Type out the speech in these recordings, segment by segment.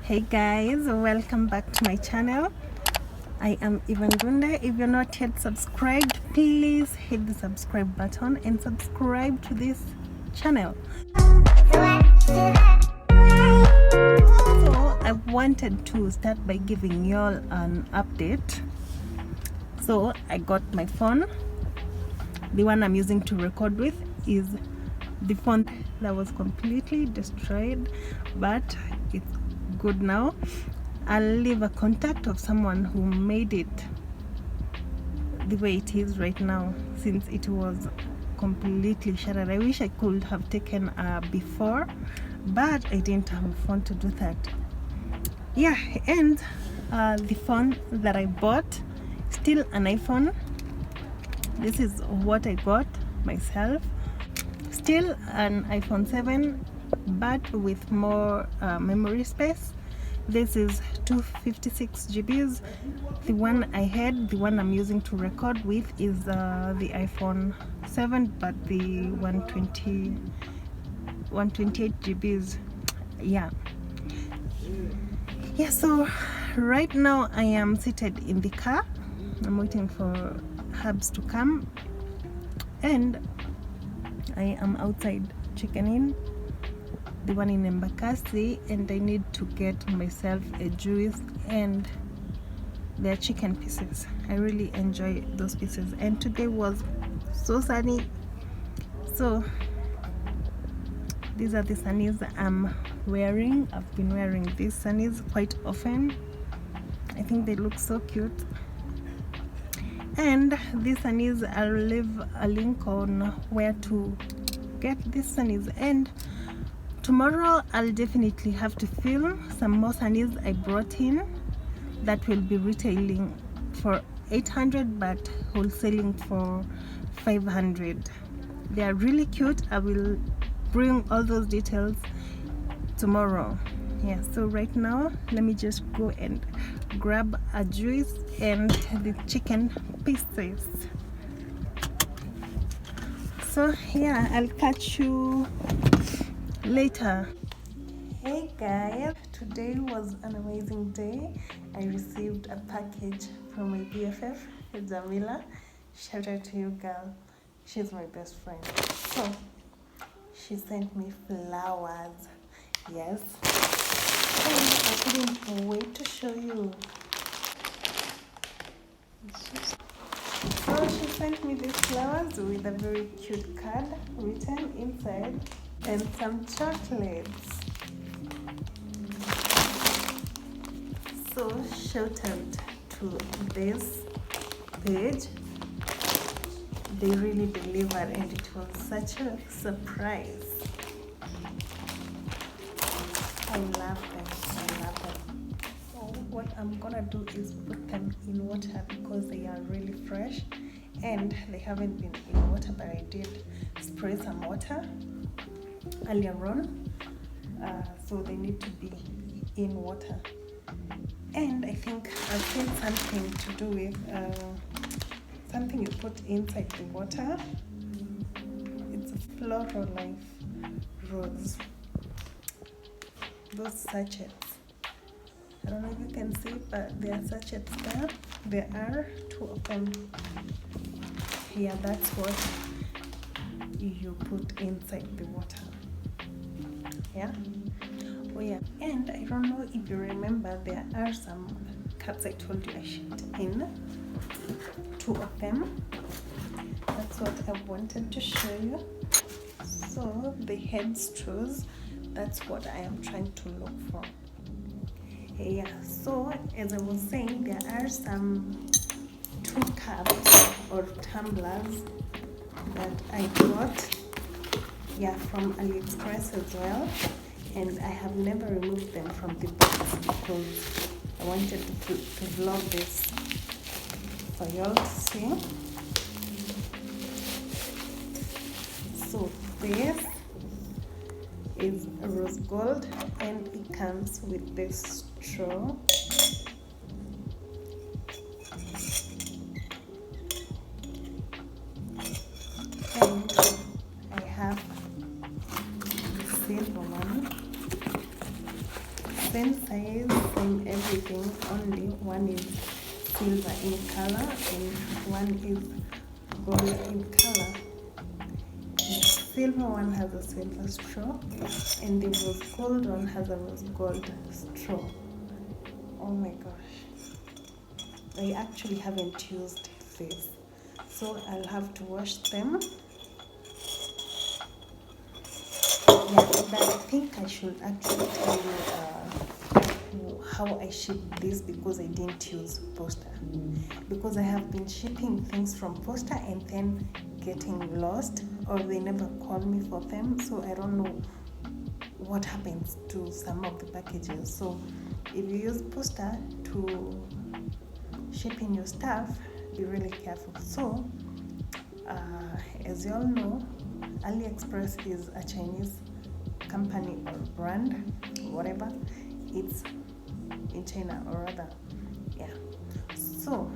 Hey guys, welcome back to my channel. I am Ivan Gunda. If you're not yet subscribed, please hit the subscribe button and subscribe to this channel. So I wanted to start by giving y'all an update. So I got my phone. The one I'm using to record with is the phone that was completely destroyed, but it's good now. I'll leave a contact of someone who made it the way it is right now, since it was completely shattered. I wish I could have taken a before, but I didn't have a phone to do that. Yeah, and the phone that I bought, still an iPhone. This is what I got myself. Still an iPhone 7, but with more memory space. This is 256 GBs. The one I had, the one I'm using to record with, is the iPhone 7, but the 128 GBs. Yeah, so right now I am seated in the car. I'm waiting for Hubs to come, and I am outside checking the one in Embakasi, and I need to get myself a juice and their chicken pieces. I really enjoy those pieces, and today was so sunny. So these are the Sunnies I'm wearing. I've been wearing these Sunnies quite often. I think they look so cute. And these Sunnies, I'll leave a link on where to get these Sunnies, and tomorrow I'll definitely have to film some more Sunnies I brought in that will be retailing for 800 but wholesaling for 500. They are really cute. I will bring all those details tomorrow. Yeah, so right now let me just go and grab a juice and the chicken pieces. So yeah, I'll catch you later. Hey guys, today was an amazing day. I received a package from my BFF, Jamila. Shout out to you, girl. She's my best friend. So she sent me flowers. Yes, and I couldn't wait to show you. So she sent me these flowers with a very cute card written inside, and some chocolates. So shout out to this page. They really delivered, and it was such a surprise. I love them. So what I'm gonna do is put them in water because they are really fresh and they haven't been in water, but I did spray some water earlier on, so they need to be in water. And I think I've seen something to do with something you put inside the water. It's a Floral Life rose. Those sachets, I don't know if you can see, but there are sachets there. There are 2 of them. Yeah, that's what you put inside the water. Yeah. Oh yeah, and I don't know if you remember, there are some cups I told you I shipped in. 2 of them. That's what I wanted to show you. So the head straws, that's what I am trying to look for. Yeah, so as I was saying, there are some 2 cups or tumblers that I got, yeah, from AliExpress as well, and I have never removed them from the box because I wanted to vlog this for y'all to see. So this is rose gold, and it comes with this straw. And I have the silver one, same size guys, same everything, only one is silver in color and one is gold in color. The silver one has a silver straw and the rose gold one has a rose gold straw. Oh my gosh, I actually haven't used this, so I'll have to wash them. Yeah, but I think I should actually tell you how I ship this, because I didn't use poster, because I have been shipping things from poster and then getting lost, or they never call me for them, so I don't know what happens to some of the packages. So if you use poster to ship in your stuff, be really careful. So as you all know, AliExpress is a Chinese company or brand, whatever, it's in China, or rather, yeah. So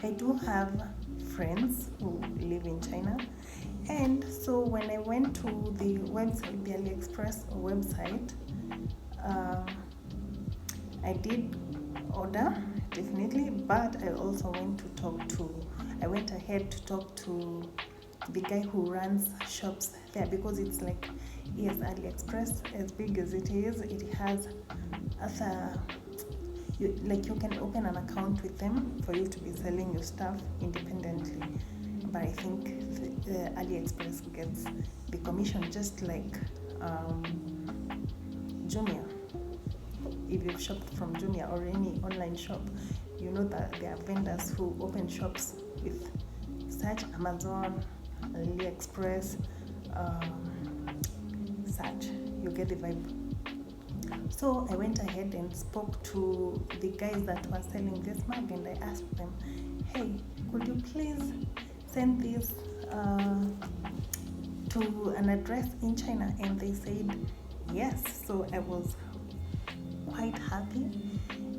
I do have friends who live in China, and so when I went to the website, the AliExpress website, I did order, definitely, but I also went ahead to talk to the guy who runs shops there, because it's like, yes, AliExpress, as big as it is, it has other, you can open an account with them for you to be selling your stuff independently, but I think the AliExpress gets the commission, just like Jumia. If you've shopped from Jumia or any online shop, you know that there are vendors who open shops with such Amazon, AliExpress, such. You get the vibe. So I went ahead and spoke to the guys that were selling this mug, and I asked them, hey, could you please send this to an address in China? And they said yes. So I was quite happy,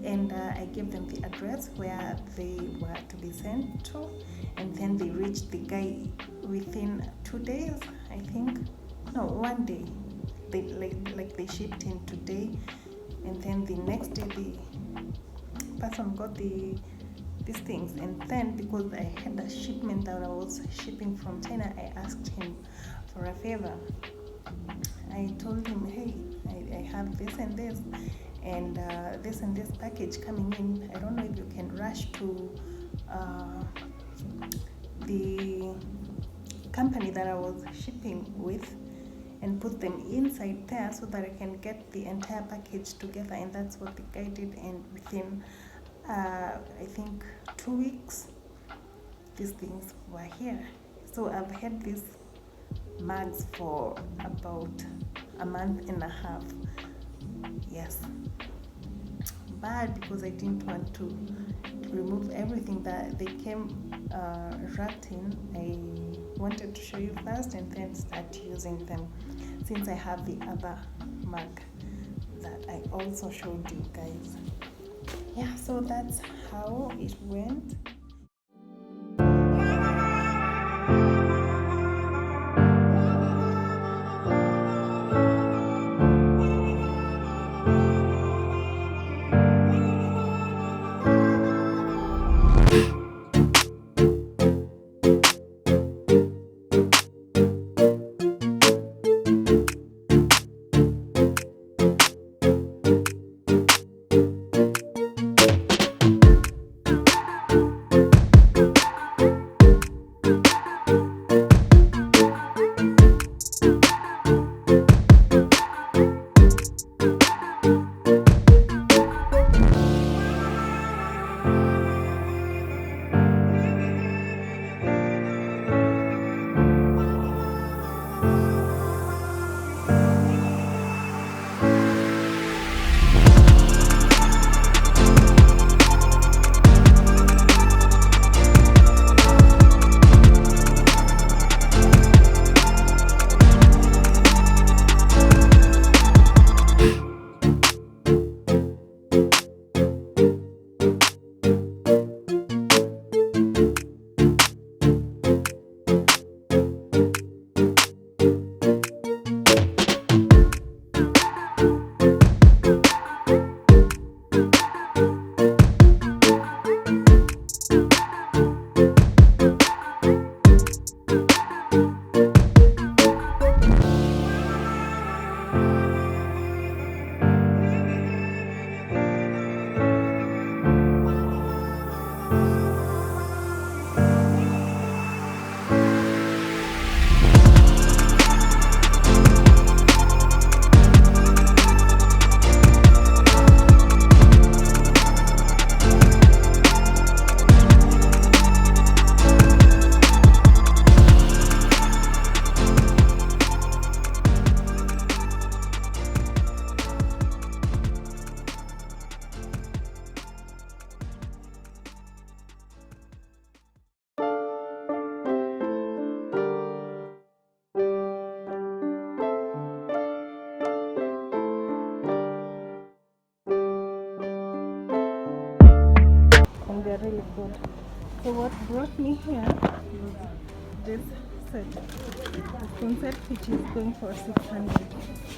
and I gave them the address where they were to be sent to, and then they reached the guy within 2 days, I think. No, 1 day. They they shipped in today, and then the next day the person got these things. And then, because I had a shipment that I was shipping from China, I asked him for a favor. I told him, hey, I have this and this, and this package coming in. I don't know if you can rush to the company that I was shipping with and put them inside there, so that I can get the entire package together. And that's what the guy did, and within I think 2 weeks, these things were here. So I've had these mugs for about a month and a half. Yes, but because I didn't want to remove everything that they came wrapped in, I wanted to show you first and then start using them, since I have the other mug that I also showed you guys. Yeah, so that's how it went. they're really good. So what brought me here was this set, the spoon set, which is going for 600,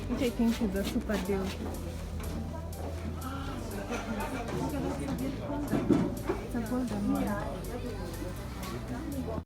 which I think is a super deal. It's a golden one.